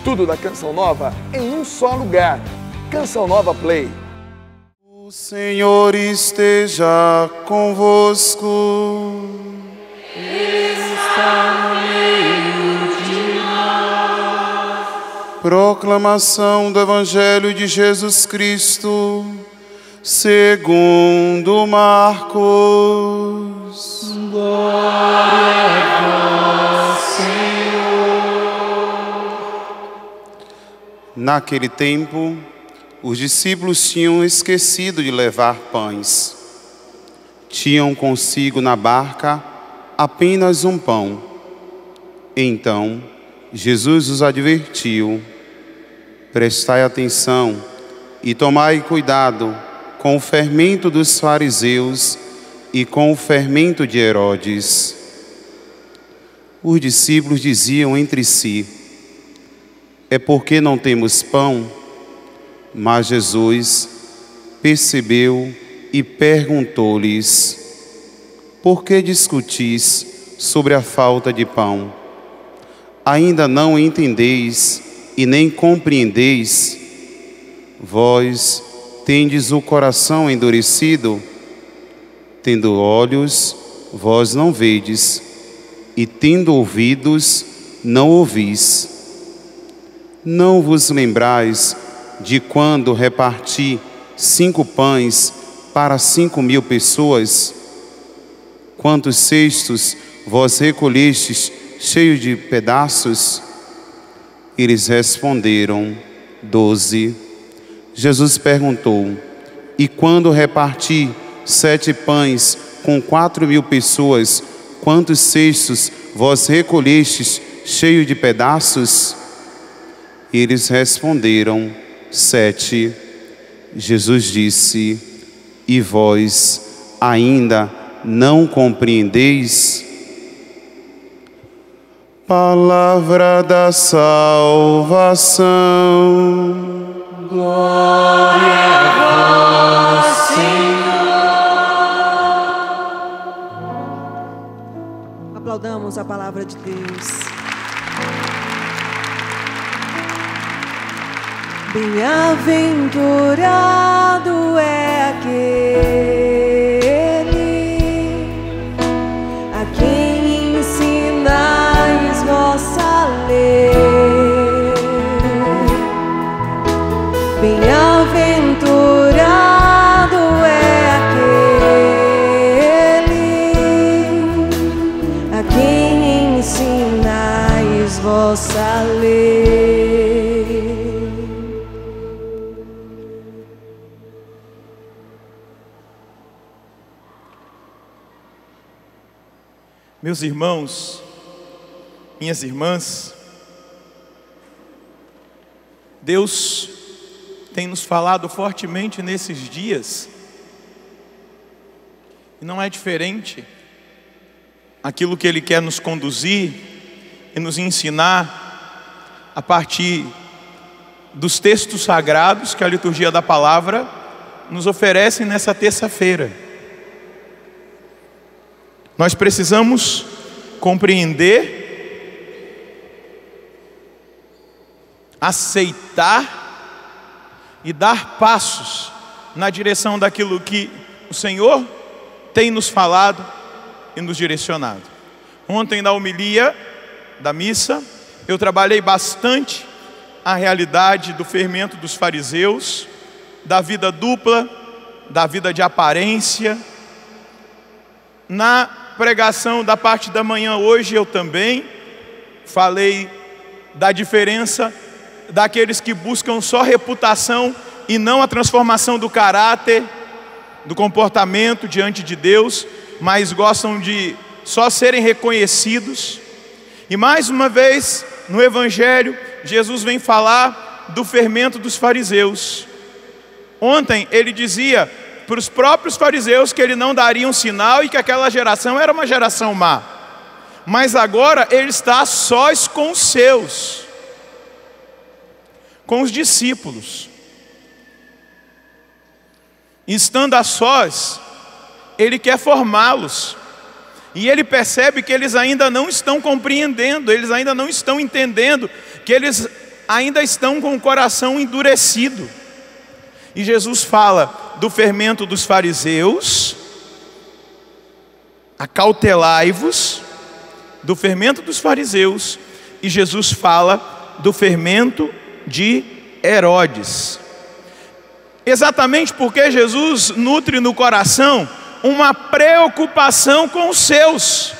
Tudo da Canção Nova em um só lugar. Canção Nova Play. O Senhor esteja convosco. Ele está no meio de nós. Proclamação do Evangelho de Jesus Cristo, segundo Marcos. Glória a vós, Senhor. Naquele tempo, os discípulos tinham esquecido de levar pães. Tinham consigo na barca apenas um pão. Então, Jesus os advertiu: prestai atenção e tomai cuidado com o fermento dos fariseus e com o fermento de Herodes. Os discípulos diziam entre si: é porque não temos pão? Mas Jesus percebeu e perguntou-lhes: por que discutis sobre a falta de pão? Ainda não entendeis e nem compreendeis? Vós tendes o coração endurecido? Tendo olhos, vós não vedes, e tendo ouvidos, não ouvis. Não vos lembrais de quando reparti 5 pães para 5.000 pessoas? Quantos cestos vós recolhestes cheios de pedaços? Eles responderam: 12. Jesus perguntou: e quando reparti 7 pães com 4.000 pessoas, quantos cestos vós recolhestes cheios de pedaços? Eles responderam: 7. Jesus disse: e vós ainda não compreendeis? Palavra da salvação. Glória a vós, Senhor. Aplaudamos a palavra de Deus. Bem-aventurado é aquele a quem ensinais vossa lei. Bem-aventurado é aquele a quem ensinais vossa lei. Meus irmãos, minhas irmãs, Deus tem nos falado fortemente nesses dias, e não é diferente aquilo que Ele quer nos conduzir e nos ensinar a partir dos textos sagrados que a liturgia da palavra nos oferece nessa terça-feira. Nós precisamos compreender, aceitar e dar passos na direção daquilo que o Senhor tem nos falado e nos direcionado. Ontem, na homilia da missa, eu trabalhei bastante a realidade do fermento dos fariseus, da vida dupla, da vida de aparência. Na pregação da parte da manhã hoje eu também falei da diferença daqueles que buscam só reputação e não a transformação do caráter, do comportamento diante de Deus, mas gostam de só serem reconhecidos. E mais uma vez no Evangelho Jesus vem falar do fermento dos fariseus. Ontem ele dizia para os próprios fariseus que ele não daria um sinal e que aquela geração era uma geração má. Mas agora ele está a sós com os seus, com os discípulos. Estando a sós, ele quer formá-los. E ele percebe que eles ainda não estão compreendendo, eles ainda não estão entendendo, que eles ainda estão com o coração endurecido. E Jesus fala do fermento dos fariseus, acautelai-vos do fermento dos fariseus, e Jesus fala do fermento de Herodes. Exatamente porque Jesus nutre no coração uma preocupação com os seus.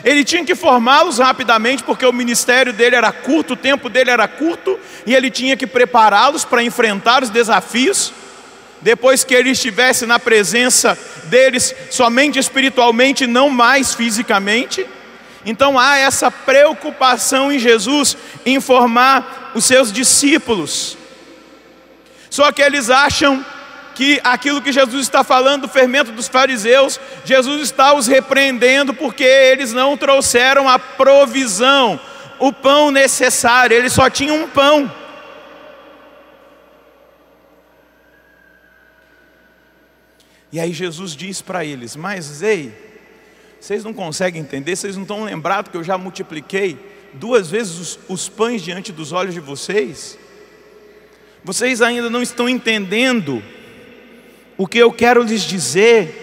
Ele tinha que formá-los rapidamente, porque o ministério dele era curto, o tempo dele era curto, e ele tinha que prepará-los para enfrentar os desafios. Depois que ele estivesse na presença deles somente espiritualmente, não mais fisicamente. Então há essa preocupação em Jesus em formar os seus discípulos. Só que eles acham que aquilo que Jesus está falando do fermento dos fariseus, Jesus está os repreendendo porque eles não trouxeram a provisão, o pão necessário. Eles só tinham um pão. E aí Jesus diz para eles: mas ei, vocês não conseguem entender? Vocês não estão lembrados que eu já multipliquei 2 vezes os pães diante dos olhos de vocês? Vocês ainda não estão entendendo o que eu quero lhes dizer.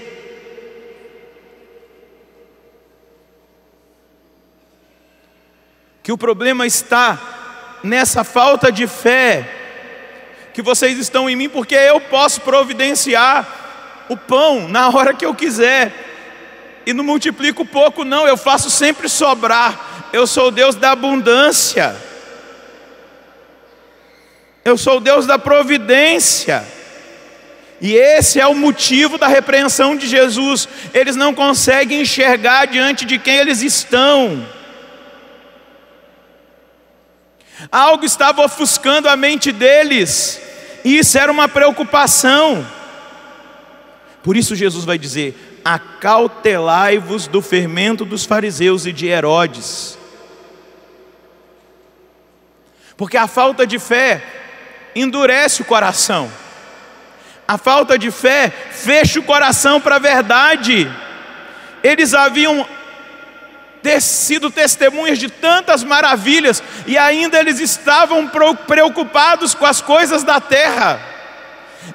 Que o problema está nessa falta de fé que vocês estão em mim, porque eu posso providenciar o pão na hora que eu quiser, e não multiplico pouco não, eu faço sempre sobrar. Eu sou o Deus da abundância, eu sou o Deus da providência. E esse é o motivo da repreensão de Jesus. Eles não conseguem enxergar diante de quem eles estão. Algo estava ofuscando a mente deles, e isso era uma preocupação. Por isso Jesus vai dizer: acautelai-vos do fermento dos fariseus e de Herodes. Porque a falta de fé endurece o coração. A falta de fé fecha o coração para a verdade. Eles haviam sido testemunhas de tantas maravilhas, e ainda eles estavam preocupados com as coisas da terra.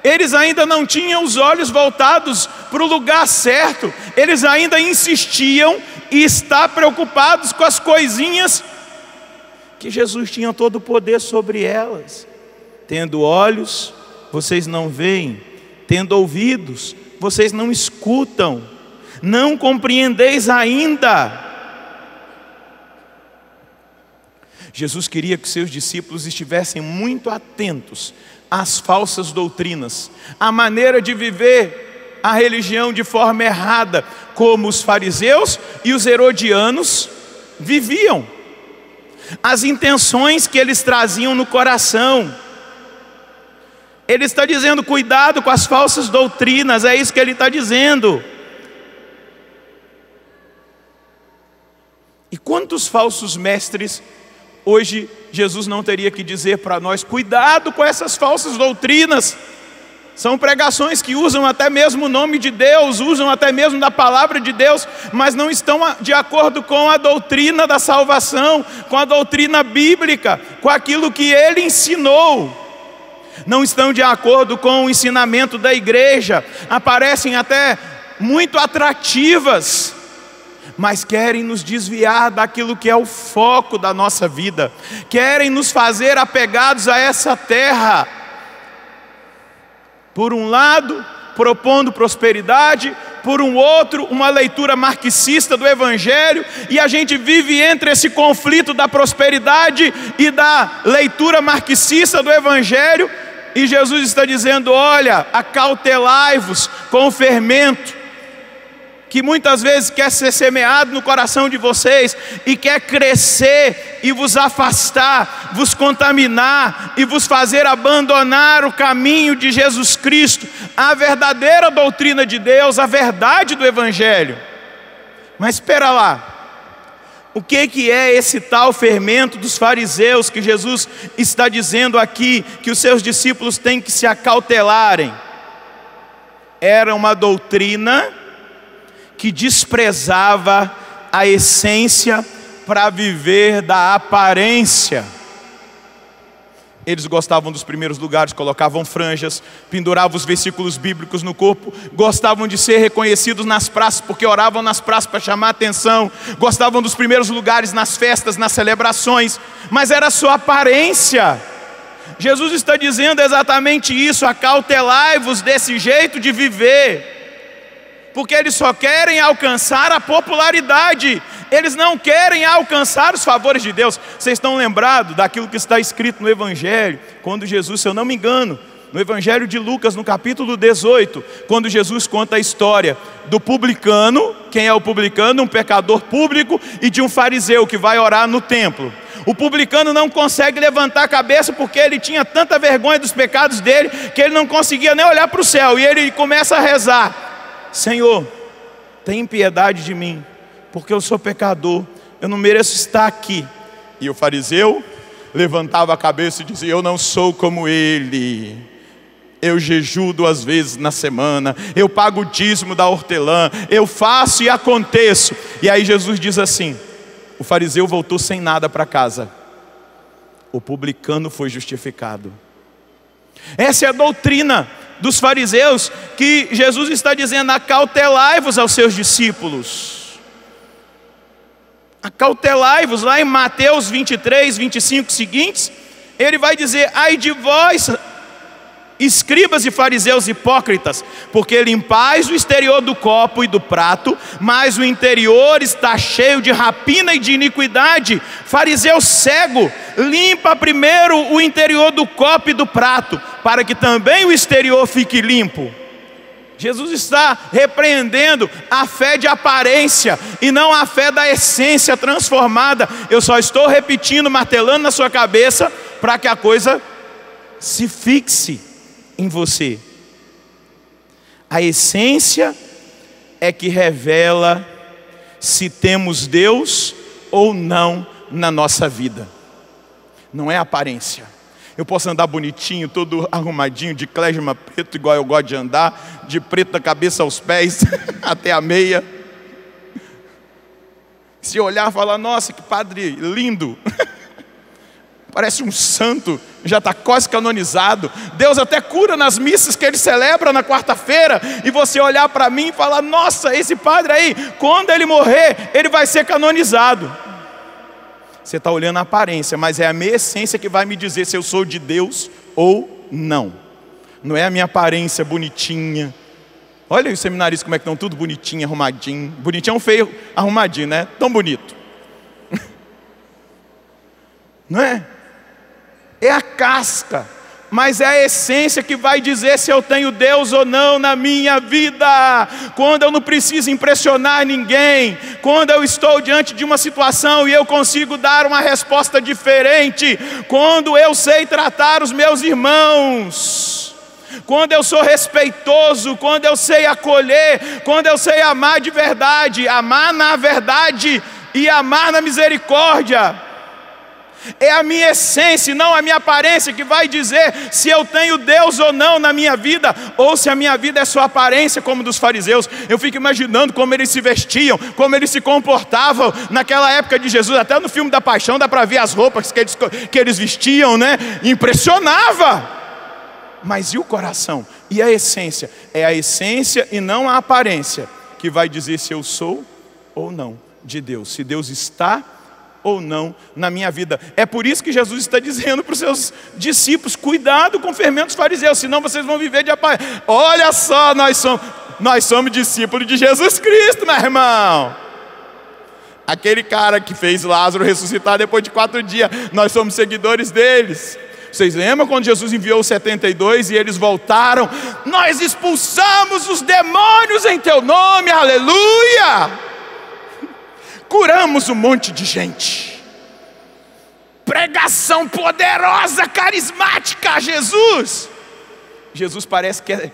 Eles ainda não tinham os olhos voltados para o lugar certo. Eles ainda insistiam e estavam preocupados com as coisinhas que Jesus tinha todo o poder sobre elas. Tendo olhos, vocês não veem; tendo ouvidos, vocês não escutam; não compreendeis ainda. Jesus queria que seus discípulos estivessem muito atentos às falsas doutrinas, à maneira de viver a religião de forma errada, como os fariseus e os herodianos viviam, as intenções que eles traziam no coração. Ele está dizendo: cuidado com as falsas doutrinas, é isso que ele está dizendo. E quantos falsos mestres hoje Jesus não teria que dizer para nós: cuidado com essas falsas doutrinas? São pregações que usam até mesmo o nome de Deus, usam até mesmo da palavra de Deus, mas não estão de acordo com a doutrina da salvação, com a doutrina bíblica, com aquilo que Ele ensinou. Não estão de acordo com o ensinamento da igreja, aparecem até muito atrativas, mas querem nos desviar daquilo que é o foco da nossa vida, querem nos fazer apegados a essa terra. Por um lado, propondo prosperidade; por um outro, uma leitura marxista do Evangelho, e a gente vive entre esse conflito da prosperidade e da leitura marxista do Evangelho. E Jesus está dizendo: olha, acautelai-vos com o fermento que muitas vezes quer ser semeado no coração de vocês, e quer crescer e vos afastar, vos contaminar e vos fazer abandonar o caminho de Jesus Cristo, a verdadeira doutrina de Deus, a verdade do Evangelho. Mas espera lá, o que é esse tal fermento dos fariseus que Jesus está dizendo aqui que os seus discípulos têm que se acautelarem? Era uma doutrina que desprezava a essência para viver da aparência. Eles gostavam dos primeiros lugares, colocavam franjas, penduravam os versículos bíblicos no corpo, gostavam de ser reconhecidos nas praças, porque oravam nas praças para chamar a atenção, gostavam dos primeiros lugares nas festas, nas celebrações, mas era sua aparência. Jesus está dizendo exatamente isso: acautelai-vos desse jeito de viver, porque eles só querem alcançar a popularidade, eles não querem alcançar os favores de Deus. Vocês estão lembrados daquilo que está escrito no Evangelho, quando Jesus, se eu não me engano, no Evangelho de Lucas, no capítulo 18, quando Jesus conta a história do publicano. Quem é o publicano? Um pecador público, e de um fariseu que vai orar no templo. O publicano não consegue levantar a cabeça porque ele tinha tanta vergonha dos pecados dele que ele não conseguia nem olhar para o céu. E ele começa a rezar: Senhor, tem piedade de mim, porque eu sou pecador, eu não mereço estar aqui. E o fariseu levantava a cabeça e dizia: eu não sou como ele, eu jejuo 2 vezes na semana, eu pago o dízimo da hortelã, eu faço e aconteço. E aí Jesus diz assim: o fariseu voltou sem nada para casa, o publicano foi justificado. Essa é a doutrina dos fariseus que Jesus está dizendo: acautelai-vos aos seus discípulos. Acautelai-vos. Lá em Mateus 23, 25 seguintes, ele vai dizer: ai de vós, escribas e fariseus hipócritas, porque limpais o exterior do copo e do prato, mas o interior está cheio de rapina e de iniquidade. Fariseu cego, limpa primeiro o interior do copo e do prato, para que também o exterior fique limpo. Jesus está repreendendo a fé de aparência e não a fé da essência transformada. Eu só estou repetindo, martelando na sua cabeça, para que a coisa se fixe em você. A essência é que revela se temos Deus ou não na nossa vida. Não é a aparência. Eu posso andar bonitinho, todo arrumadinho, de klezma preto, igual eu gosto de andar, de preto da cabeça aos pés, até a meia. Se olhar e falar: nossa, que padre lindo, parece um santo, já está quase canonizado. Deus até cura nas missas que ele celebra na quarta-feira. E você olhar para mim e falar: nossa, esse padre aí, quando ele morrer, ele vai ser canonizado. Você está olhando a aparência, mas é a minha essência que vai me dizer se eu sou de Deus ou não. Não é a minha aparência bonitinha. Olha os seminaristas como é que estão, tudo bonitinho, arrumadinho. Bonitinho é um feio arrumadinho, né? Tão bonito. Não é? É a casca, mas é a essência que vai dizer se eu tenho Deus ou não na minha vida. Quando eu não preciso impressionar ninguém, quando eu estou diante de uma situação e eu consigo dar uma resposta diferente, quando eu sei tratar os meus irmãos, quando eu sou respeitoso, quando eu sei acolher, quando eu sei amar de verdade, amar na verdade e amar na misericórdia. É a minha essência, não a minha aparência, que vai dizer se eu tenho Deus ou não na minha vida, ou se a minha vida é só aparência, como dos fariseus. Eu fico imaginando como eles se vestiam, como eles se comportavam naquela época de Jesus. Até no filme da Paixão dá para ver as roupas que eles vestiam, né? Impressionava. Mas e o coração? E a essência? É a essência e não a aparência que vai dizer se eu sou ou não de Deus, se Deus está ou não na minha vida. É por isso que Jesus está dizendo para os seus discípulos: cuidado com fermentos fariseus, senão vocês vão viver de aparência. Olha só, nós somos discípulos de Jesus Cristo, meu irmão. Aquele cara que fez Lázaro ressuscitar depois de 4 dias, nós somos seguidores deles. Vocês lembram quando Jesus enviou os 72 e eles voltaram? Nós expulsamos os demônios em teu nome, aleluia! Curamos um monte de gente. Pregação poderosa, carismática. Jesus parece que é...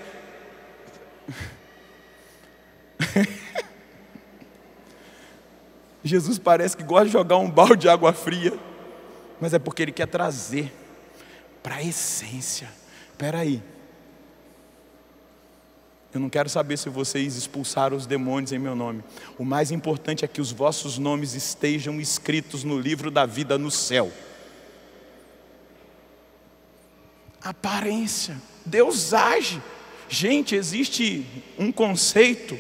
Jesus parece que gosta de jogar um balde de água fria, mas é porque ele quer trazer para a essência. Espera aí, eu não quero saber se vocês expulsaram os demônios em meu nome. O mais importante é que os vossos nomes estejam escritos no livro da vida no céu. Aparência. Deus age. Gente, existe um conceito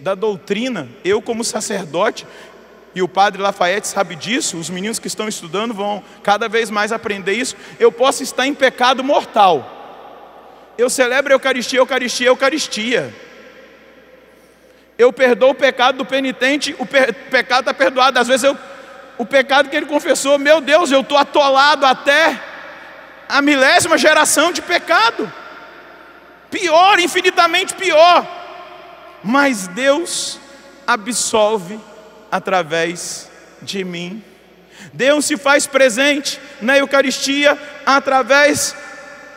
da doutrina. Eu, como sacerdote, e o padre Lafayette sabe disso, os meninos que estão estudando vão cada vez mais aprender isso. Eu posso estar em pecado mortal. Eu celebro a Eucaristia, Eucaristia, Eucaristia. Eu perdoo o pecado do penitente, o pecado está perdoado. Às vezes o pecado que ele confessou, meu Deus, eu estou atolado até a 1000ª geração de pecado. Pior, infinitamente pior. Mas Deus absolve através de mim. Deus se faz presente na Eucaristia através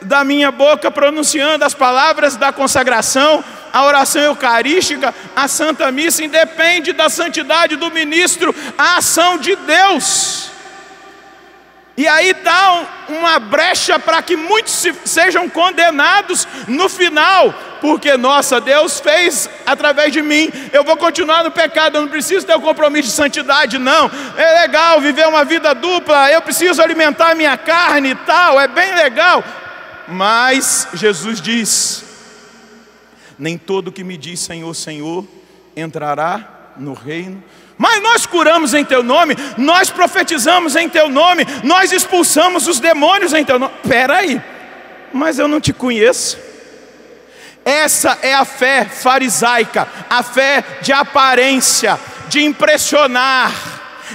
da minha boca, pronunciando as palavras da consagração, a oração eucarística, a Santa Missa. Independe da santidade do ministro, a ação de Deus. E aí está uma brecha para que muitos sejam condenados no final, porque, nossa, Deus fez através de mim, eu vou continuar no pecado, eu não preciso ter um compromisso de santidade, não. É legal viver uma vida dupla, eu preciso alimentar a minha carne e tal, é bem legal. Mas Jesus diz: nem todo que me diz Senhor, Senhor entrará no reino. Mas nós curamos em teu nome, nós profetizamos em teu nome, nós expulsamos os demônios em teu nome. Espera aí, mas eu não te conheço. Essa é a fé farisaica, a fé de aparência, de impressionar,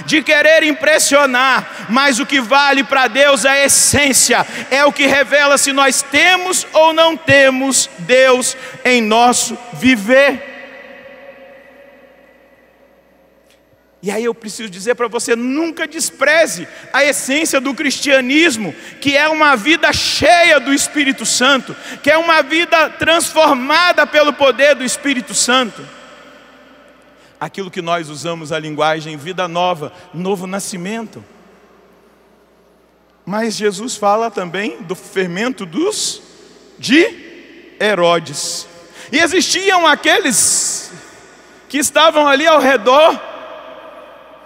de querer impressionar. Mas o que vale para Deus é a essência, é o que revela se nós temos ou não temos Deus em nosso viver. E aí eu preciso dizer para você, nunca despreze a essência do cristianismo, que é uma vida cheia do Espírito Santo, que é uma vida transformada pelo poder do Espírito Santo. Aquilo que nós usamos a linguagem vida nova, novo nascimento. Mas Jesus fala também do fermento de Herodes. E existiam aqueles que estavam ali ao redor,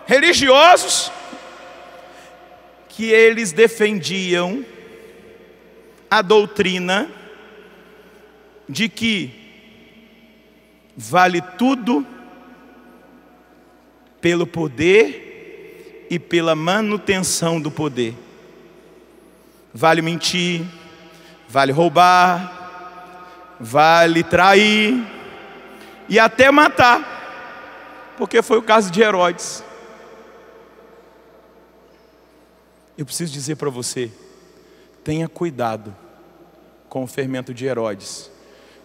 religiosos, que eles defendiam a doutrina de que vale tudo pelo poder e pela manutenção do poder. Vale mentir, vale roubar, vale trair e até matar, porque foi o caso de Herodes. Eu preciso dizer para você, tenha cuidado com o fermento de Herodes,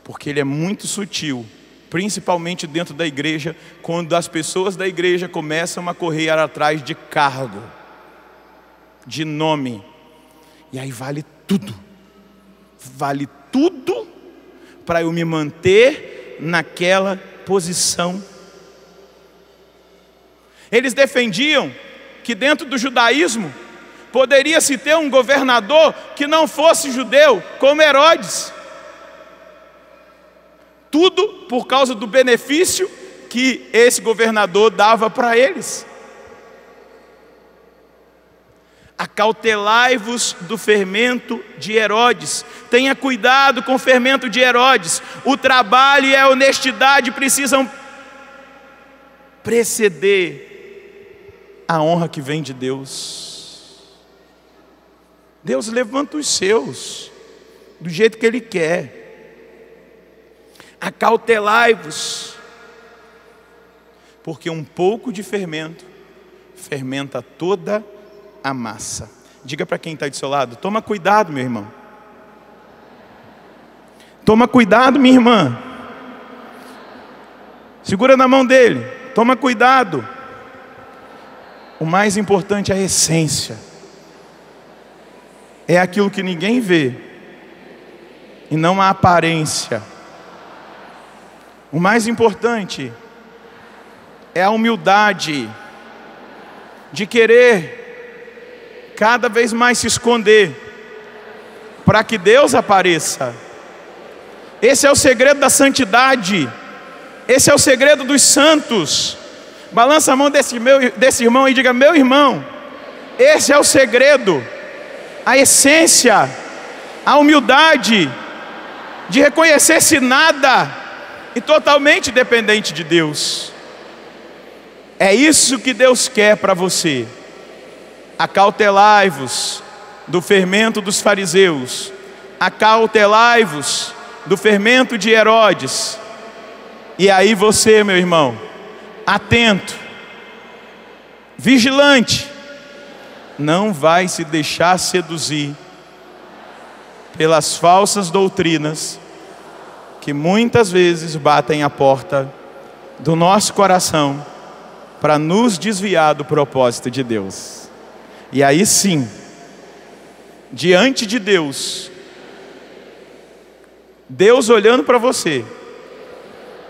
porque ele é muito sutil, principalmente dentro da igreja, quando as pessoas da igreja começam a correr atrás de cargo, de nome, e aí vale tudo para eu me manter naquela posição. Eles defendiam que dentro do judaísmo poderia-se ter um governador que não fosse judeu, como Herodes. Tudo por causa do benefício que esse governador dava para eles. Acautelai-vos do fermento de Herodes. Tenha cuidado com o fermento de Herodes. O trabalho e a honestidade precisam preceder a honra que vem de Deus. Deus levanta os seus do jeito que Ele quer. Acautelai-vos, porque um pouco de fermento fermenta toda a massa. Diga para quem está do seu lado: toma cuidado, meu irmão. Toma cuidado, minha irmã. Segura na mão dele. Toma cuidado. O mais importante é a essência. É aquilo que ninguém vê, e não a aparência. O mais importante é a humildade de querer cada vez mais se esconder para que Deus apareça. Esse é o segredo da santidade. Esse é o segredo dos santos. Balança a mão desse irmão e diga: meu irmão, esse é o segredo. A essência a humildade de reconhecer-se nada e totalmente dependente de Deus. É isso que Deus quer para você. Acautelai-vos do fermento dos fariseus, acautelai-vos do fermento de Herodes. E aí você, meu irmão, atento, vigilante, não vai se deixar seduzir pelas falsas doutrinas que muitas vezes batem a porta do nosso coração para nos desviar do propósito de Deus. E aí sim, diante de Deus, Deus olhando para você,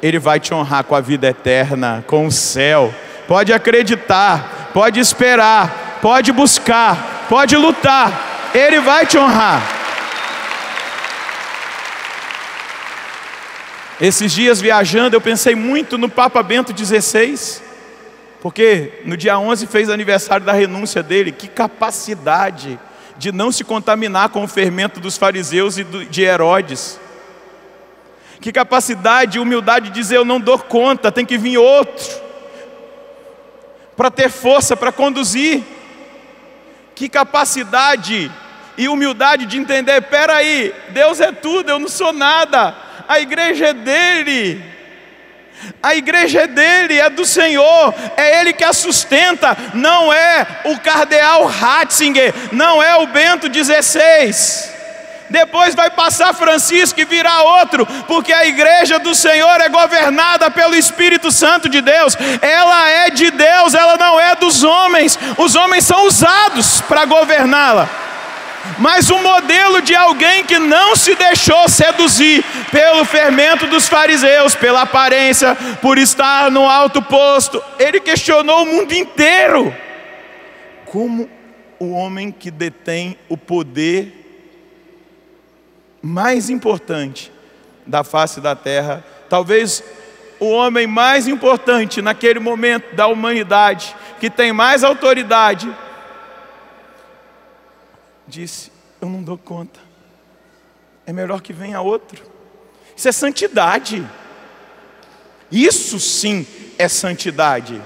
Ele vai te honrar com a vida eterna, com o céu. Pode acreditar, pode esperar, pode buscar, pode lutar, Ele vai te honrar. Esses dias viajando, eu pensei muito no Papa Bento XVI, porque no dia 11 fez aniversário da renúncia dele. Que capacidade de não se contaminar com o fermento dos fariseus e de Herodes. Que capacidade e humildade de dizer: eu não dou conta, tem que vir outro para ter força, para conduzir. Que capacidade e humildade de entender: peraí, Deus é tudo, eu não sou nada. A igreja é dele, a igreja é dele, é do Senhor, é Ele que a sustenta, não é o cardeal Ratzinger, não é o Bento XVI. Depois vai passar Francisco e virá outro, porque a igreja do Senhor é governada pelo Espírito Santo de Deus. Ela é de Deus, ela não é dos homens. Os homens são usados para governá-la, mas um modelo de alguém que não se deixou seduzir pelo fermento dos fariseus, pela aparência, por estar no alto posto. Ele questionou o mundo inteiro. Como o homem que detém o poder mais importante da face da terra, talvez o homem mais importante naquele momento da humanidade, que tem mais autoridade, disse: eu não dou conta, é melhor que venha outro. Isso é santidade. Isso sim é santidade.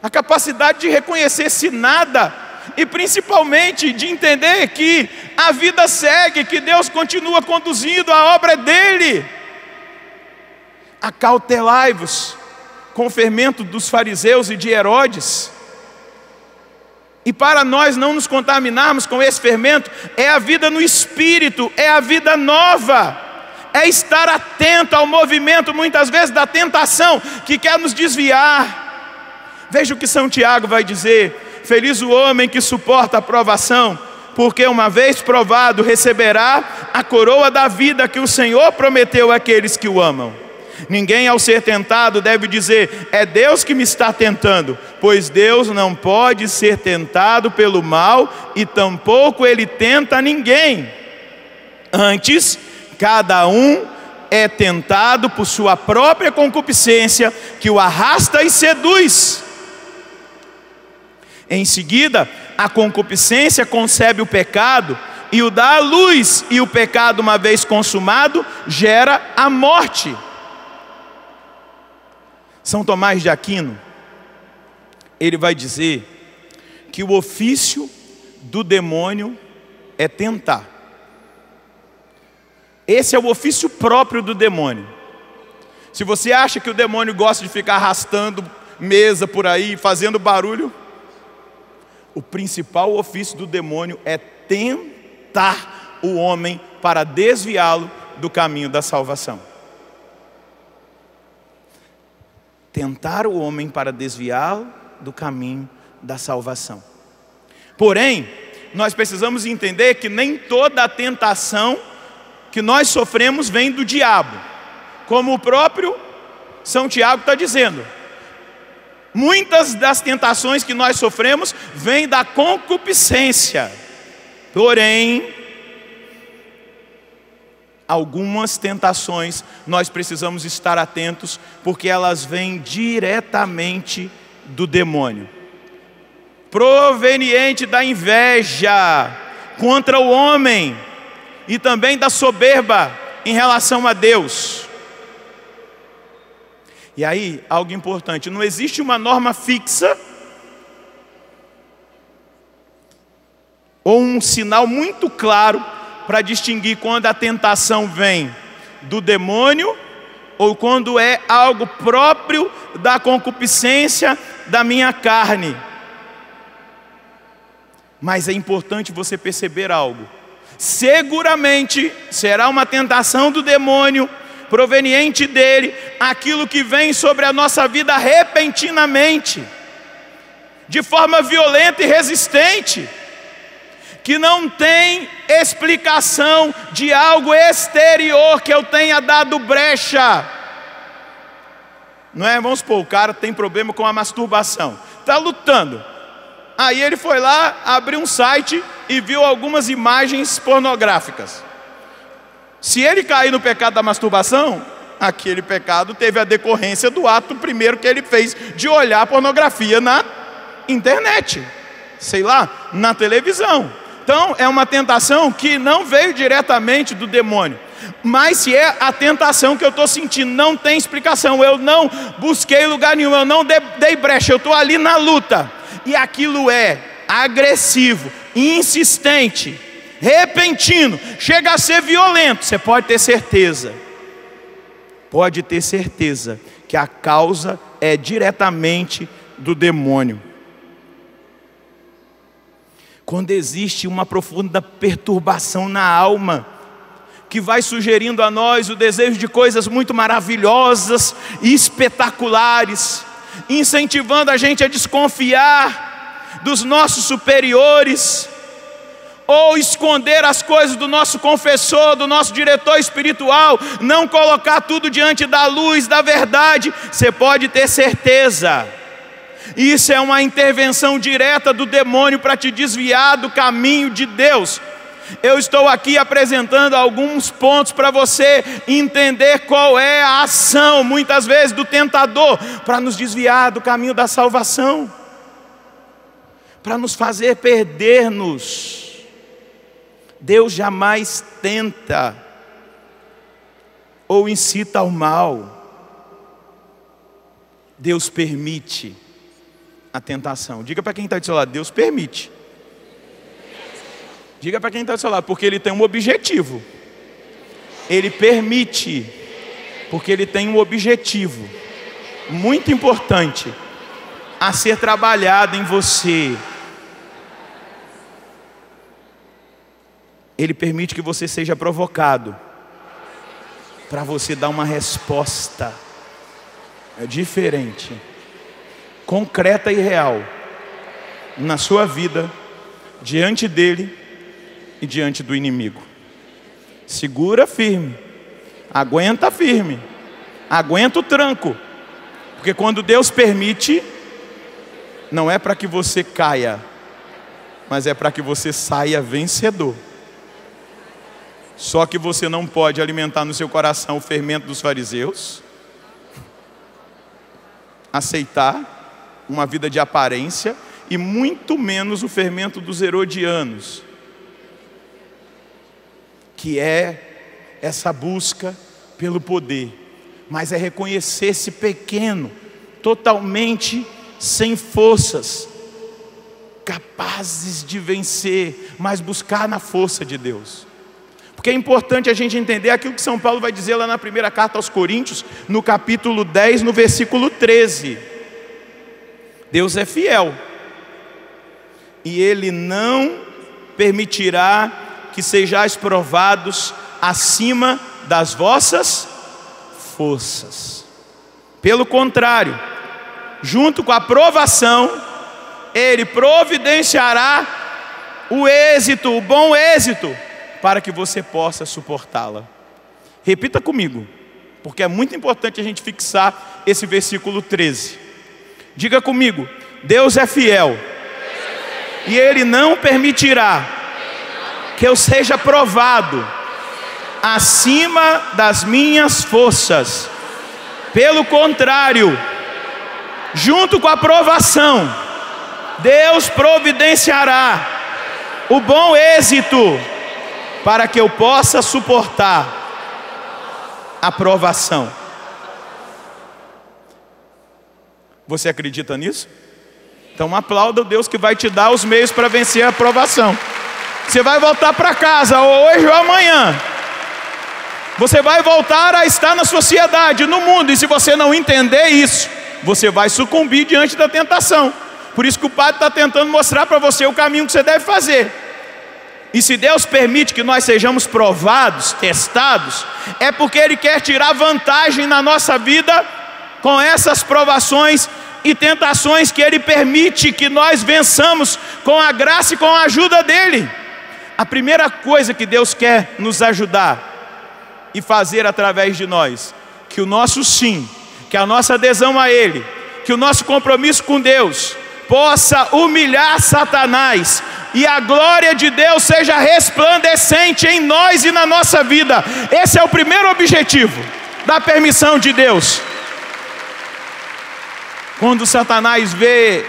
A capacidade de reconhecer-se nada e principalmente de entender que a vida segue, que Deus continua conduzindo, a obra é dele. Acautelai-vos com o fermento dos fariseus e de Herodes. E para nós não nos contaminarmos com esse fermento, é a vida no Espírito, é a vida nova, é estar atento ao movimento, muitas vezes, da tentação que quer nos desviar. Veja o que São Tiago vai dizer: feliz o homem que suporta a provação, porque uma vez provado receberá a coroa da vida que o Senhor prometeu àqueles que o amam. Ninguém ao ser tentado deve dizer: é Deus que me está tentando, pois Deus não pode ser tentado pelo mal e tampouco Ele tenta ninguém. Antes, cada um é tentado por sua própria concupiscência, que o arrasta e seduz. Em seguida, a concupiscência concebe o pecado e o dá à luz, e o pecado, uma vez consumado, gera a morte. São Tomás de Aquino, ele vai dizer que o ofício do demônio é tentar. Esse é o ofício próprio do demônio. Se você acha que o demônio gosta de ficar arrastando mesa por aí, fazendo barulho, o principal ofício do demônio é tentar o homem para desviá-lo do caminho da salvação. Tentar o homem para desviá-lo do caminho da salvação. Porém, nós precisamos entender que nem toda a tentação que nós sofremos vem do diabo. Como o próprio São Tiago está dizendo, muitas das tentações que nós sofremos vêm da concupiscência. Porém, algumas tentações nós precisamos estar atentos, porque elas vêm diretamente do demônio, proveniente da inveja contra o homem, e também da soberba em relação a Deus. E aí, algo importante, não existe uma norma fixa ou um sinal muito claro para distinguir quando a tentação vem do demônio ou quando é algo próprio da concupiscência da minha carne. Mas é importante você perceber algo. Seguramente será uma tentação do demônio, proveniente dele, aquilo que vem sobre a nossa vida repentinamente, de forma violenta e resistente, que não tem explicação de algo exterior que eu tenha dado brecha. Não é? Vamos supor, o cara tem problema com a masturbação, está lutando. Aí ele foi lá, abriu um site e viu algumas imagens pornográficas. Se ele cair no pecado da masturbação, aquele pecado teve a decorrência do ato primeiro que ele fez de olhar pornografia na internet, sei lá, na televisão. Então é uma tentação que não veio diretamente do demônio. Mas se é a tentação que eu estou sentindo, não tem explicação, eu não busquei lugar nenhum, eu não dei brecha, eu estou ali na luta. E aquilo é agressivo, insistente, repentino, chega a ser violento. Você pode ter certeza que a causa é diretamente do demônio. Quando existe uma profunda perturbação na alma, que vai sugerindo a nós o desejo de coisas muito maravilhosas e espetaculares, incentivando a gente a desconfiar dos nossos superiores, ou esconder as coisas do nosso confessor, do nosso diretor espiritual, não colocar tudo diante da luz, da verdade. Você pode ter certeza, isso é uma intervenção direta do demônio para te desviar do caminho de Deus. Eu estou aqui apresentando alguns pontos para você entender qual é a ação, muitas vezes, do tentador para nos desviar do caminho da salvação, para nos fazer perder-nos. Deus jamais tenta ou incita ao mal. Deus permite a tentação. Diga para quem está do seu lado, Deus permite. Diga para quem está do seu lado, porque Ele tem um objetivo. Ele permite, porque Ele tem um objetivo muito importante a ser trabalhado em você. Ele permite que você seja provocado para você dar uma resposta diferente, concreta e real na sua vida, diante dele e diante do inimigo. Segura firme, aguenta firme, aguenta o tranco, porque quando Deus permite, não é para que você caia, mas é para que você saia vencedor. Só que você não pode alimentar no seu coração o fermento dos fariseus, aceitar uma vida de aparência, e muito menos o fermento dos herodianos, que é essa busca pelo poder, mas é reconhecer-se pequeno, totalmente sem forças, capazes de vencer, mas buscar na força de Deus. Porque é importante a gente entender aquilo que São Paulo vai dizer lá na primeira carta aos Coríntios, no capítulo 10, no versículo 13. Deus é fiel, e Ele não permitirá que sejais provados acima das vossas forças. Pelo contrário, junto com a provação, Ele providenciará o êxito, o bom êxito, para que você possa suportá-la. Repita comigo, porque é muito importante a gente fixar esse versículo 13. Diga comigo, Deus é fiel, e Ele não permitirá que eu seja provado acima das minhas forças. Pelo contrário, junto com a provação, Deus providenciará o bom êxito para que eu possa suportar a provação. Você acredita nisso? Então aplauda o Deus que vai te dar os meios para vencer a provação. Você vai voltar para casa hoje ou amanhã. Você vai voltar a estar na sociedade, no mundo. E se você não entender isso, você vai sucumbir diante da tentação. Por isso que o Padre está tentando mostrar para você o caminho que você deve fazer. E se Deus permite que nós sejamos provados, testados, é porque Ele quer tirar vantagem na nossa vida com essas provações e tentações que Ele permite que nós vençamos com a graça e com a ajuda dEle. A primeira coisa que Deus quer nos ajudar e fazer através de nós, que o nosso sim, que a nossa adesão a Ele, que o nosso compromisso com Deus possa humilhar Satanás e a glória de Deus seja resplandecente em nós e na nossa vida. Esse é o primeiro objetivo da permissão de Deus. Quando Satanás vê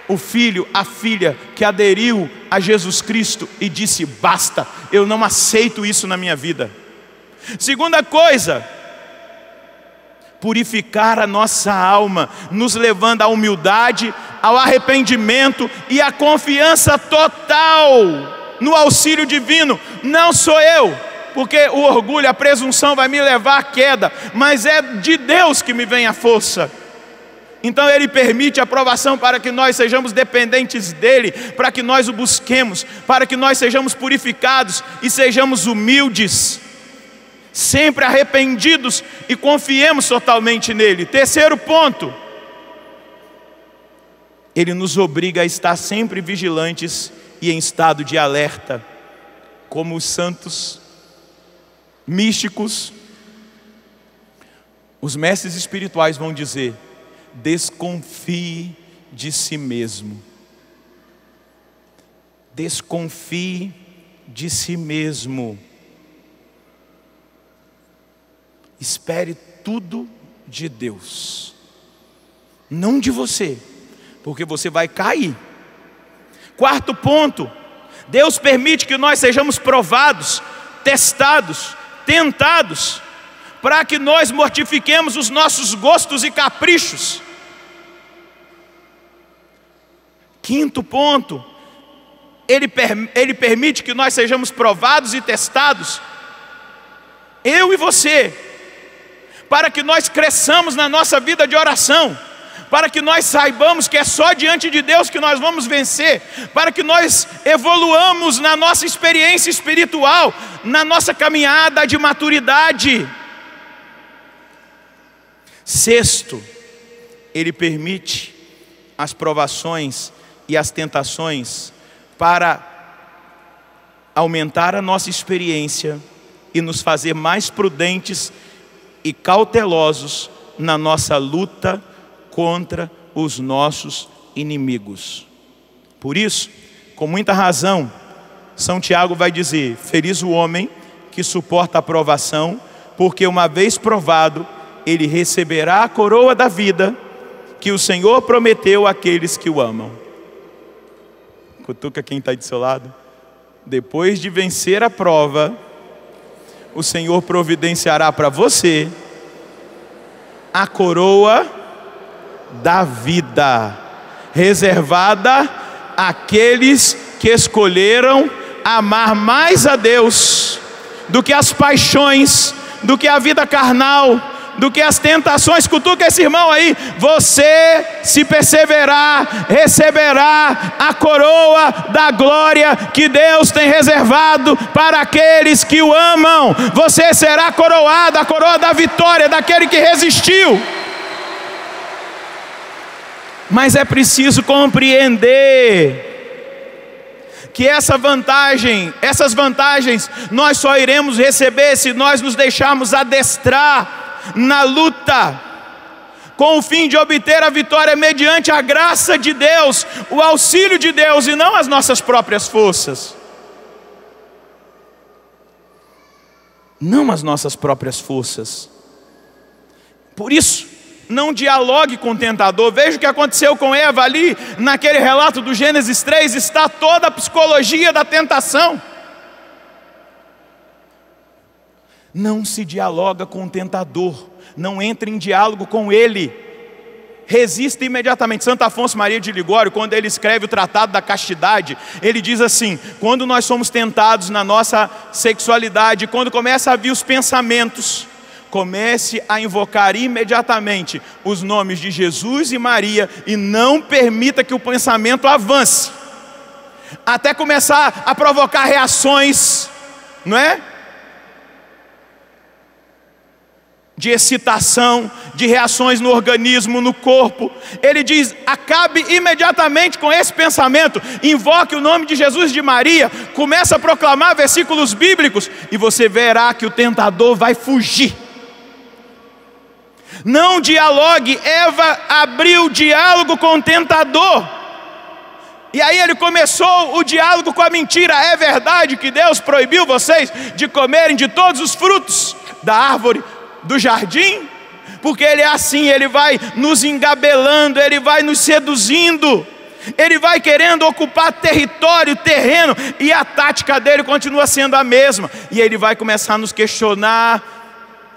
o filho, a filha que aderiu a Jesus Cristo e disse: basta, eu não aceito isso na minha vida. Segunda coisa, purificar a nossa alma, nos levando à humildade, ao arrependimento e à confiança total no auxílio divino. Não sou eu, porque o orgulho, a presunção vai me levar à queda, mas é de Deus que me vem a força. Então Ele permite a provação para que nós sejamos dependentes dEle, para que nós o busquemos, para que nós sejamos purificados e sejamos humildes, sempre arrependidos e confiemos totalmente nele. Terceiro ponto, Ele nos obriga a estar sempre vigilantes e em estado de alerta, como os santos místicos, os mestres espirituais vão dizer: desconfie de si mesmo. Desconfie de si mesmo. Espere tudo de Deus, não de você, porque você vai cair. Quarto ponto, Deus permite que nós sejamos provados, testados, tentados, para que nós mortifiquemos os nossos gostos e caprichos. Quinto ponto, Ele permite que nós sejamos provados e testados, eu e você, para que nós cresçamos na nossa vida de oração, para que nós saibamos que é só diante de Deus que nós vamos vencer, para que nós evoluamos na nossa experiência espiritual, na nossa caminhada de maturidade. Sexto, Ele permite as provações e as tentações para aumentar a nossa experiência e nos fazer mais prudentes e cautelosos na nossa luta contra os nossos inimigos. Por isso, com muita razão, São Tiago vai dizer: feliz o homem que suporta a provação, porque uma vez provado, ele receberá a coroa da vida que o Senhor prometeu àqueles que o amam. Cutuca quem está do seu lado. Depois de vencer a prova, o Senhor providenciará para você a coroa da vida, reservada àqueles que escolheram amar mais a Deus do que as paixões, do que a vida carnal, do que as tentações. Cutuca esse irmão aí. Você, se perseverar, receberá a coroa da glória que Deus tem reservado para aqueles que o amam. Você será coroado, a coroa da vitória daquele que resistiu. Mas é preciso compreender que essas vantagens nós só iremos receber se nós nos deixarmos adestrar na luta, com o fim de obter a vitória mediante a graça de Deus, o auxílio de Deus, e não as nossas próprias forças. Não as nossas próprias forças. Por isso, não dialogue com o tentador. Veja o que aconteceu com Eva ali, naquele relato do Gênesis 3, está toda a psicologia da tentação. Não se dialoga com o tentador, não entra em diálogo com ele. Resista imediatamente. Santo Afonso Maria de Ligório, quando ele escreve o Tratado da Castidade, ele diz assim: quando nós somos tentados na nossa sexualidade, quando começa a vir os pensamentos, comece a invocar imediatamente os nomes de Jesus e Maria e não permita que o pensamento avance, até começar a provocar reações, não é? De excitação, de reações no organismo, no corpo. Ele diz: acabe imediatamente com esse pensamento, invoque o nome de Jesus e de Maria, comece a proclamar versículos bíblicos e você verá que o tentador vai fugir. Não dialogue. Eva abriu diálogo com o tentador, e aí ele começou o diálogo com a mentira. É verdade que Deus proibiu vocês de comerem de todos os frutos da árvore do jardim? Porque ele é assim, ele vai nos engabelando, ele vai nos seduzindo, ele vai querendo ocupar território, terreno, e a tática dele continua sendo a mesma, e ele vai começar a nos questionar,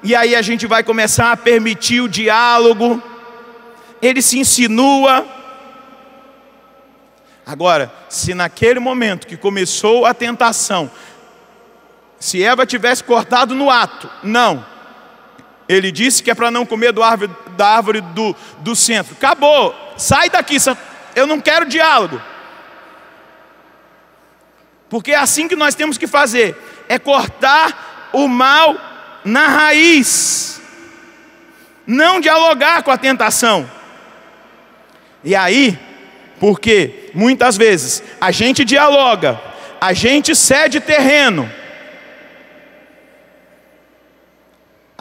e aí a gente vai começar a permitir o diálogo, ele se insinua. Agora, se naquele momento que começou a tentação, se Eva tivesse cortado no ato, não, ele disse que é para não comer da árvore do centro. Acabou, sai daqui, eu não quero diálogo. Porque é assim que nós temos que fazer, é cortar o mal na raiz, não dialogar com a tentação. E aí, porque muitas vezes a gente dialoga, a gente cede terreno,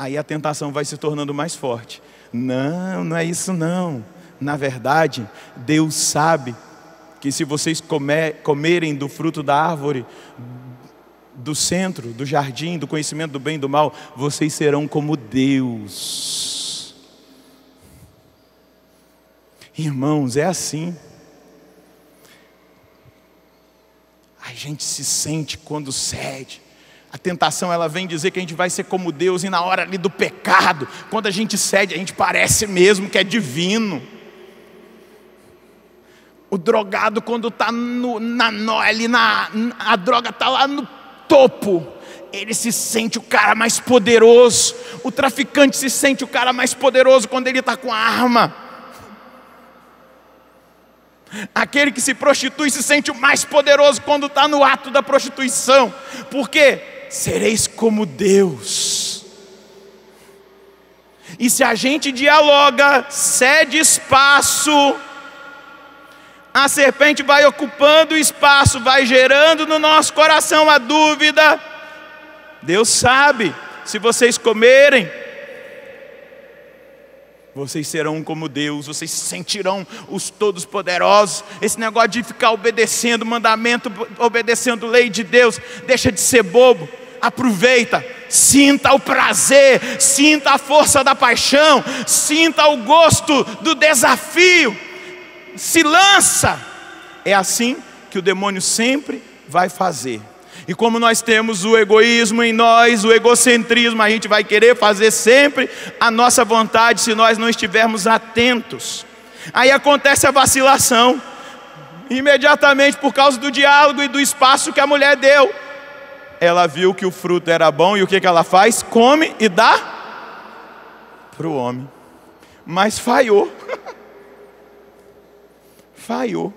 aí a tentação vai se tornando mais forte. Não, não é isso não. Na verdade, Deus sabe que se vocês comerem do fruto da árvore do centro, do jardim, do conhecimento do bem e do mal, vocês serão como Deus. Irmãos, é assim. A gente se sente quando cede. A tentação, ela vem dizer que a gente vai ser como Deus, e na hora ali do pecado, quando a gente cede, a gente parece mesmo que é divino. O drogado, quando está a droga está lá no topo, ele se sente o cara mais poderoso. O traficante se sente o cara mais poderoso quando ele está com a arma. Aquele que se prostitui se sente o mais poderoso quando está no ato da prostituição. Por quê? Sereis como Deus. E se a gente dialoga, cede espaço, a serpente vai ocupando o espaço, vai gerando no nosso coração a dúvida. Deus sabe, se vocês comerem, vocês serão como Deus, vocês se sentirão os todos poderosos. Esse negócio de ficar obedecendo mandamento, obedecendo lei de Deus, deixa de ser bobo. Aproveita, sinta o prazer, sinta a força da paixão, sinta o gosto do desafio, se lança. É assim que o demônio sempre vai fazer. E como nós temos o egoísmo em nós, o egocentrismo, a gente vai querer fazer sempre a nossa vontade se nós não estivermos atentos. Aí acontece a vacilação, imediatamente por causa do diálogo e do espaço que a mulher deu. Ela viu que o fruto era bom e o que ela faz? Come e dá para o homem. Mas falhou. Falhou.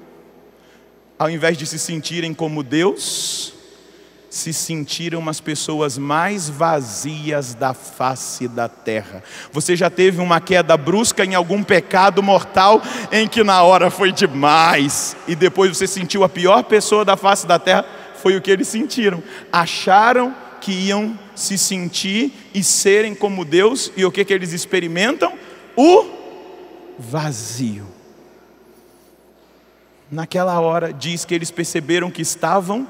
Ao invés de se sentirem como Deus, se sentiram umas pessoas mais vazias da face da terra. Você já teve uma queda brusca em algum pecado mortal em que na hora foi demais e depois você sentiu a pior pessoa da face da terra? Foi o que eles sentiram. Acharam que iam se sentir e serem como Deus, e o que eles experimentam? O vazio. Naquela hora diz que eles perceberam que estavam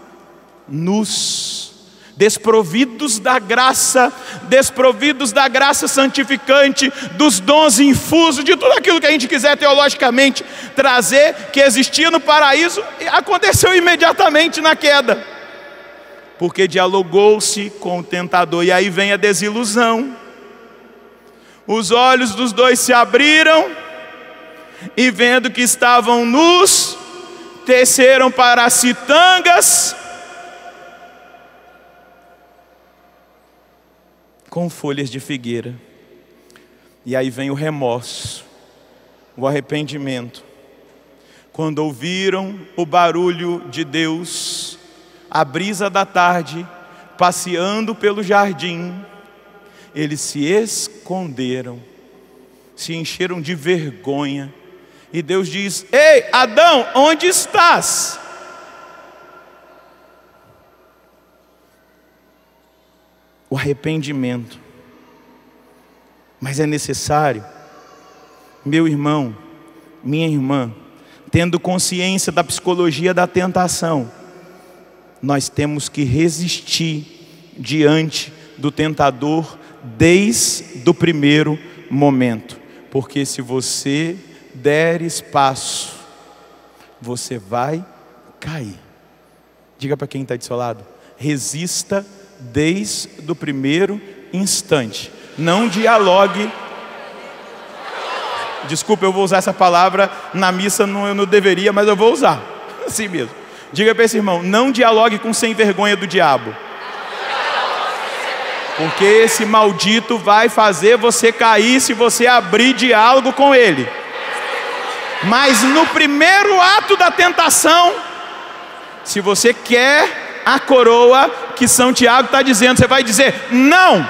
nus, desprovidos da graça santificante, dos dons infusos, de tudo aquilo que a gente quiser teologicamente trazer, que existia no paraíso, e aconteceu imediatamente na queda. porque dialogou-se com o tentador. E aí vem a desilusão. Os olhos dos dois se abriram e, vendo que estavam nus, teceram para si tangas com folhas de figueira. E aí vem o remorso, o arrependimento. Quando ouviram o barulho de Deus, a brisa da tarde, passeando pelo jardim, eles se esconderam, se encheram de vergonha. E Deus diz: ei, Adão, onde estás? O arrependimento. Mas é necessário, meu irmão, minha irmã, tendo consciência da psicologia da tentação, nós temos que resistir diante do tentador desde o primeiro momento. Porque se você der espaço, você vai cair. Diga para quem está do seu lado: resista desde o primeiro instante. Não dialogue. Desculpa, eu vou usar essa palavra na missa, eu não deveria, mas eu vou usar. Assim mesmo. Diga para esse irmão: não dialogue com sem vergonha do diabo. Porque esse maldito vai fazer você cair se você abrir diálogo com ele. Mas no primeiro ato da tentação, se você quer a coroa que São Tiago está dizendo, você vai dizer: não,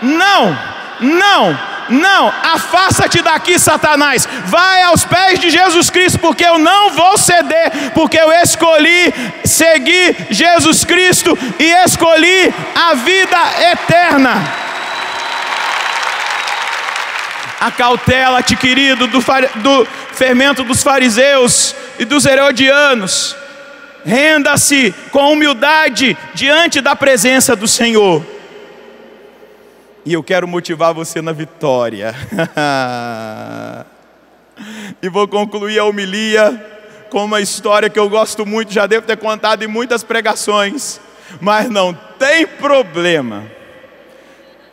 não, não, não, afasta-te daqui, Satanás, vai aos pés de Jesus Cristo, porque eu não vou ceder, porque eu escolhi seguir Jesus Cristo e escolhi a vida eterna. Acautela-te, querido, do fermento dos fariseus e dos herodianos. Renda-se com humildade diante da presença do Senhor. E eu quero motivar você na vitória. E vou concluir a homilia com uma história que eu gosto muito, já devo ter contado em muitas pregações, mas não tem problema,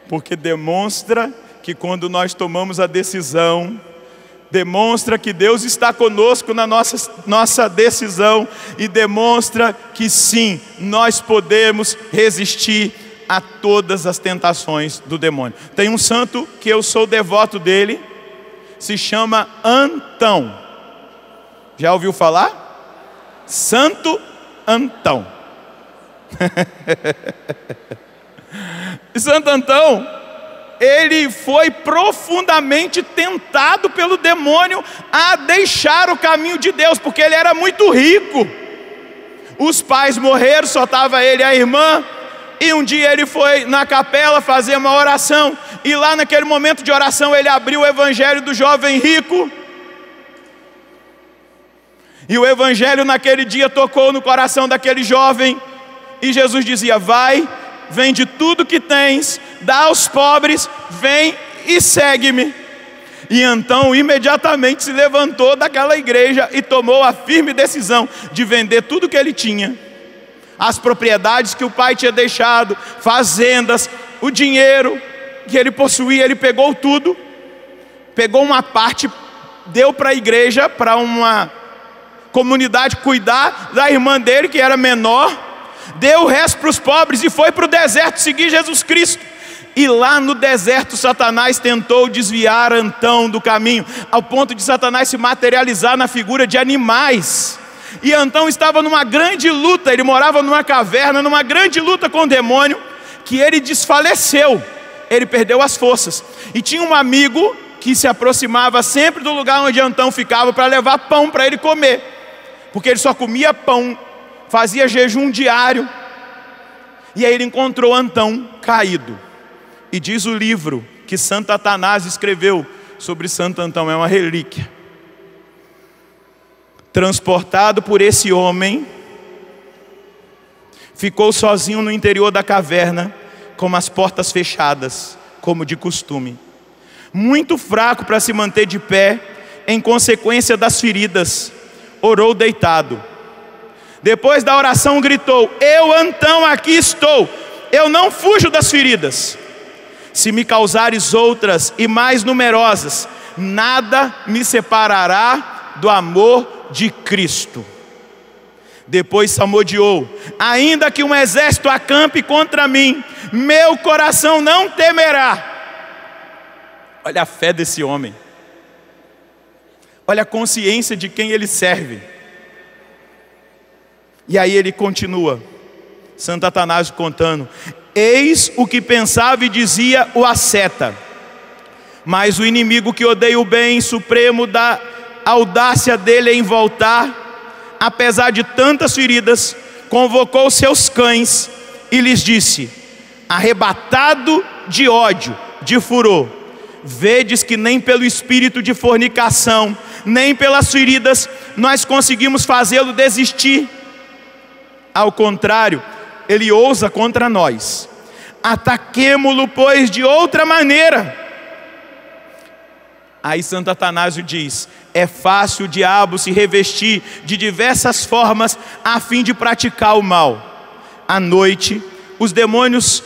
porque demonstra que quando nós tomamos a decisão, demonstra que Deus está conosco na nossa decisão, e demonstra que sim, nós podemos resistir a todas as tentações do demônio. Tem um santo que eu sou devoto dele, se chama Antão. Já ouviu falar? Santo Antão. Santo Antão, ele foi profundamente tentado pelo demônio a deixar o caminho de Deus, porque ele era muito rico. Os pais morreram, só estava ele e a irmã. E um dia ele foi na capela fazer uma oração, e lá naquele momento de oração ele abriu o evangelho do jovem rico. E o evangelho naquele dia tocou no coração daquele jovem, e Jesus dizia: vai, vende tudo que tens, dá aos pobres, vem e segue-me. E então imediatamente se levantou daquela igreja e tomou a firme decisão de vender tudo que ele tinha, as propriedades que o pai tinha deixado, fazendas, o dinheiro que ele possuía. Ele pegou tudo, pegou uma parte, deu para a igreja, para uma comunidade cuidar da irmã dele que era menor, deu o resto para os pobres e foi para o deserto seguir Jesus Cristo. E lá no deserto Satanás tentou desviar Antão do caminho, ao ponto de Satanás se materializar na figura de animais. E Antão estava numa grande luta, ele morava numa caverna, numa grande luta com o demônio, que ele desfaleceu, ele perdeu as forças. E tinha um amigo que se aproximava sempre do lugar onde Antão ficava para levar pão para ele comer, porque ele só comia pão, fazia jejum diário. E aí ele encontrou Antão caído. E diz o livro que Santo Atanásio escreveu sobre Santo Antão, é uma relíquia. Transportado por esse homem, ficou sozinho no interior da caverna, com as portas fechadas, como de costume. Muito fraco para se manter de pé, em consequência das feridas, orou deitado. Depois da oração gritou: eu então aqui estou, eu não fujo das feridas. Se me causares outras e mais numerosas, nada me separará do amor de Cristo. Depois salmodiou: ainda que um exército acampe contra mim, meu coração não temerá. Olha a fé desse homem. Olha a consciência de quem ele serve. E aí ele continua, Santo Atanásio contando: eis o que pensava e dizia o asceta, mas o inimigo que odeia o bem supremo da audácia dele em voltar, apesar de tantas feridas, convocou seus cães e lhes disse, arrebatado de ódio, de furor: vedes que nem pelo espírito de fornicação, nem pelas feridas, nós conseguimos fazê-lo desistir. Ao contrário, ele ousa contra nós. Ataquemo-lo, pois, de outra maneira. Aí Santo Atanásio diz: é fácil o diabo se revestir de diversas formas a fim de praticar o mal. À noite, os demônios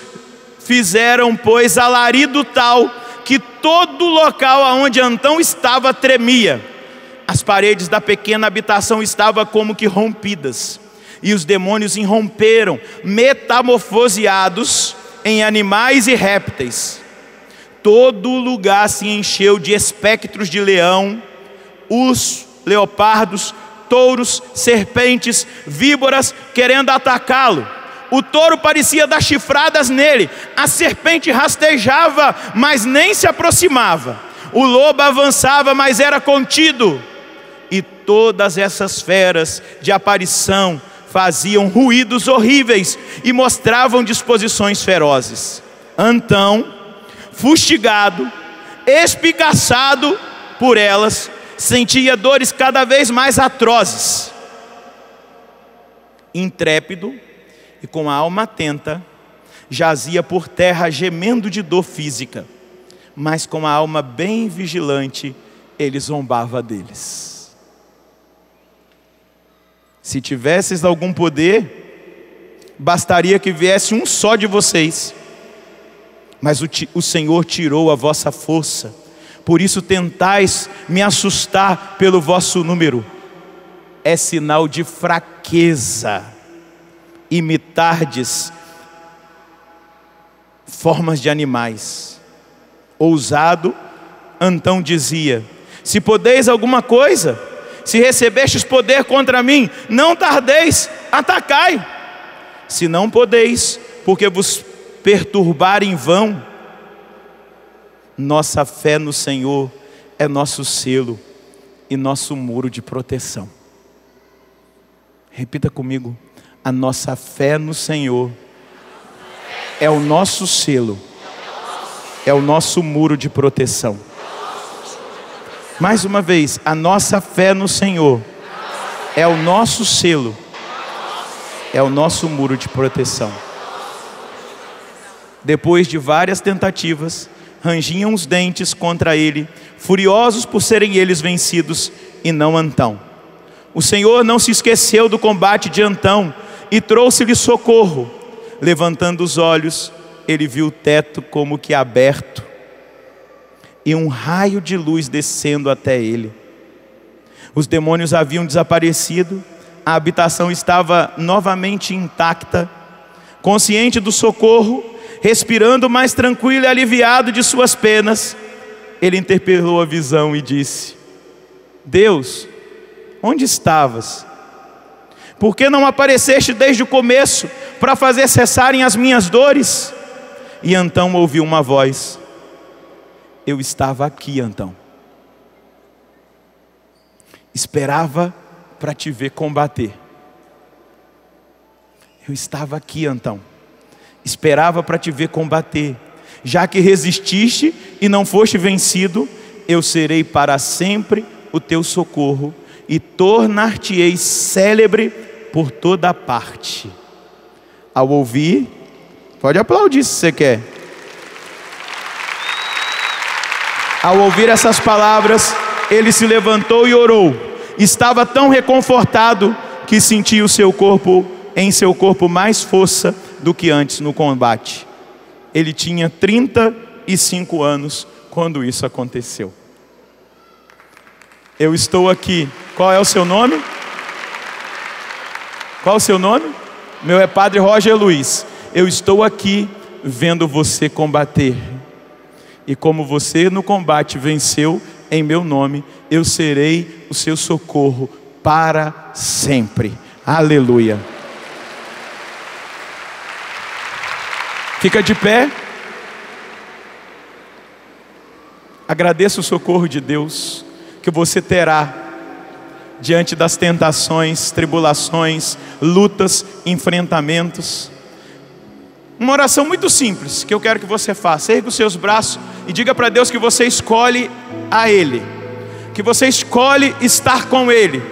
fizeram, pois, alarido tal que todo o local aonde Antão estava tremia. As paredes da pequena habitação estavam como que rompidas, e os demônios irromperam, metamorfoseados em animais e répteis. Todo o lugar se encheu de espectros de leão, urso, leopardos, touros, serpentes, víboras, querendo atacá-lo. O touro parecia dar chifradas nele, a serpente rastejava, mas nem se aproximava. O lobo avançava, mas era contido. E todas essas feras de aparição faziam ruídos horríveis e mostravam disposições ferozes. Antão, fustigado, espicaçado por elas, sentia dores cada vez mais atrozes. Intrépido e com a alma atenta, jazia por terra gemendo de dor física, mas com a alma bem vigilante, ele zombava deles. Se tivesses algum poder, bastaria que viesse um só de vocês. Mas o Senhor tirou a vossa força, por isso tentais me assustar pelo vosso número. É sinal de fraqueza imitardes formas de animais. Ousado, Antão dizia: se podeis alguma coisa, se recebestes poder contra mim, não tardeis, atacai. Se não podeis, porque vos perturbar em vão, nossa fé no Senhor é nosso selo e nosso muro de proteção. Repita comigo: a nossa fé no Senhor é o nosso selo, é o nosso muro de proteção. Mais uma vez, a nossa fé no Senhor é o nosso selo, é o nosso muro de proteção. Depois de várias tentativas, rangiam os dentes contra ele, furiosos por serem eles vencidos e não Antão. O Senhor não se esqueceu do combate de Antão e trouxe-lhe socorro. Levantando os olhos, ele viu o teto como que aberto e um raio de luz descendo até ele. Os demônios haviam desaparecido, a habitação estava novamente intacta. Consciente do socorro, respirando mais tranquilo e aliviado de suas penas, ele interpelou a visão e disse: Deus, onde estavas? Por que não apareceste desde o começo para fazer cessarem as minhas dores? E então ouviu uma voz: eu estava aqui, Antão. Esperava para te ver combater. Eu estava aqui, Antão. Esperava para te ver combater. Já que resististe e não foste vencido, eu serei para sempre o teu socorro e tornar-te-ei célebre por toda parte. Ao ouvir, pode aplaudir se você quer. Ao ouvir essas palavras, ele se levantou e orou. Estava tão reconfortado que sentia em seu corpo mais força do que antes no combate. Ele tinha 35 anos quando isso aconteceu. Eu estou aqui. Qual é o seu nome? Qual é o seu nome? Meu é Padre Roger Luiz. Eu estou aqui vendo você combater. E como você no combate venceu em meu nome, eu serei o seu socorro para sempre. Aleluia. Fica de pé. Agradeça o socorro de Deus que você terá diante das tentações, tribulações, lutas, enfrentamentos. Uma oração muito simples que eu quero que você faça. Erga os seus braços e diga para Deus que você escolhe a Ele, que você escolhe estar com Ele,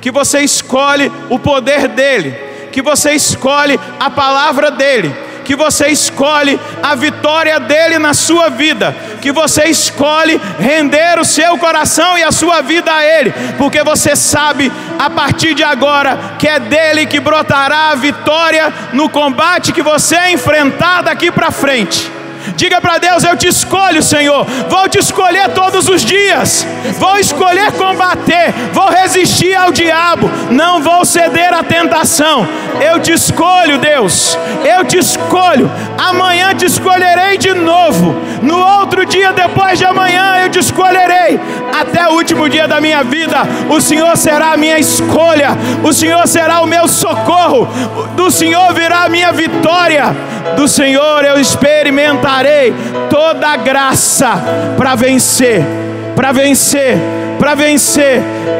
que você escolhe o poder dEle, que você escolhe a palavra dEle, que você escolhe a vitória dEle na sua vida, que você escolhe render o seu coração e a sua vida a Ele, porque você sabe a partir de agora que é dEle que brotará a vitória no combate que você enfrentar daqui para frente. Diga para Deus: eu te escolho, Senhor, vou te escolher todos os dias, vou escolher combater, vou resistir ao diabo, não vou ceder à tentação. Eu te escolho, Deus, eu te escolho. Amanhã te escolherei de novo, no outro dia depois de amanhã eu te escolherei, até o último dia da minha vida. O Senhor será a minha escolha, o Senhor será o meu socorro, do Senhor virá a minha vitória, do Senhor eu experimentarei toda a graça para vencer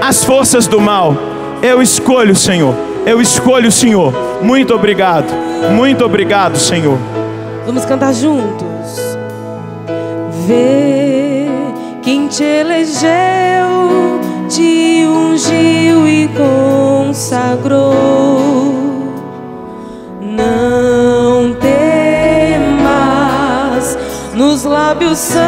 as forças do mal. Eu escolho, Senhor, eu escolho, Senhor. Muito obrigado, Senhor. Vamos cantar juntos. Vê quem te elegeu, te ungiu e consagrou. Não temas, nos lábios santos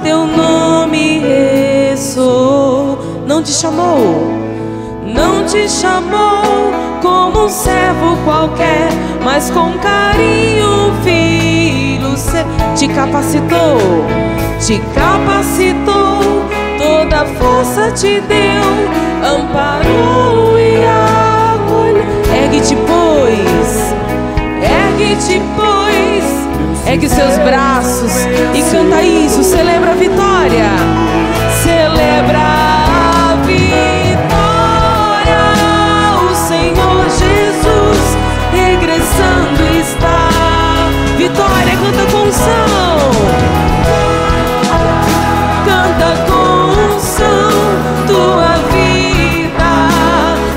teu nome ressoou. Não te chamou como um servo qualquer, mas com carinho filho te capacitou, toda força te deu, amparou e acolheu. Ergue-te, pois, ergue seus braços e canta isso, celebra a vitória, celebra a vitória. O Senhor Jesus regressando está. Vitória, canta com unção, tua vida,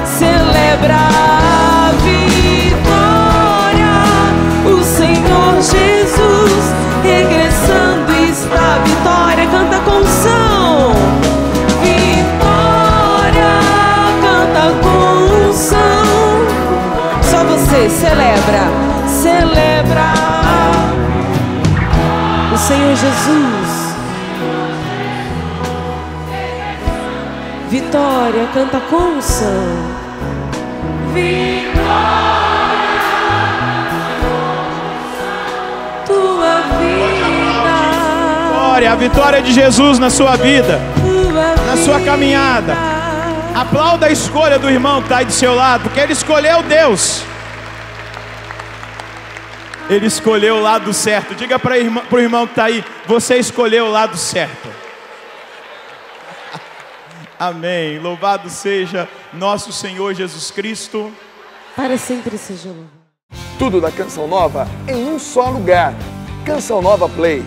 celebra a vitória. O Senhor Jesus regressando está. Vitória, canta com unção, vitória, canta com unção. Só você celebra o Senhor Jesus. Vitória, canta com unção. Vitória, tua vida. Glória, a vitória de Jesus na sua vida, na sua caminhada. Aplauda a escolha do irmão que está aí do seu lado, porque ele escolheu Deus. Ele escolheu o lado certo. Diga para o irmão que está aí: você escolheu o lado certo. Amém. Louvado seja nosso Senhor Jesus Cristo. Para sempre seja louvado. Tudo da Canção Nova em um só lugar. Canção Nova Play.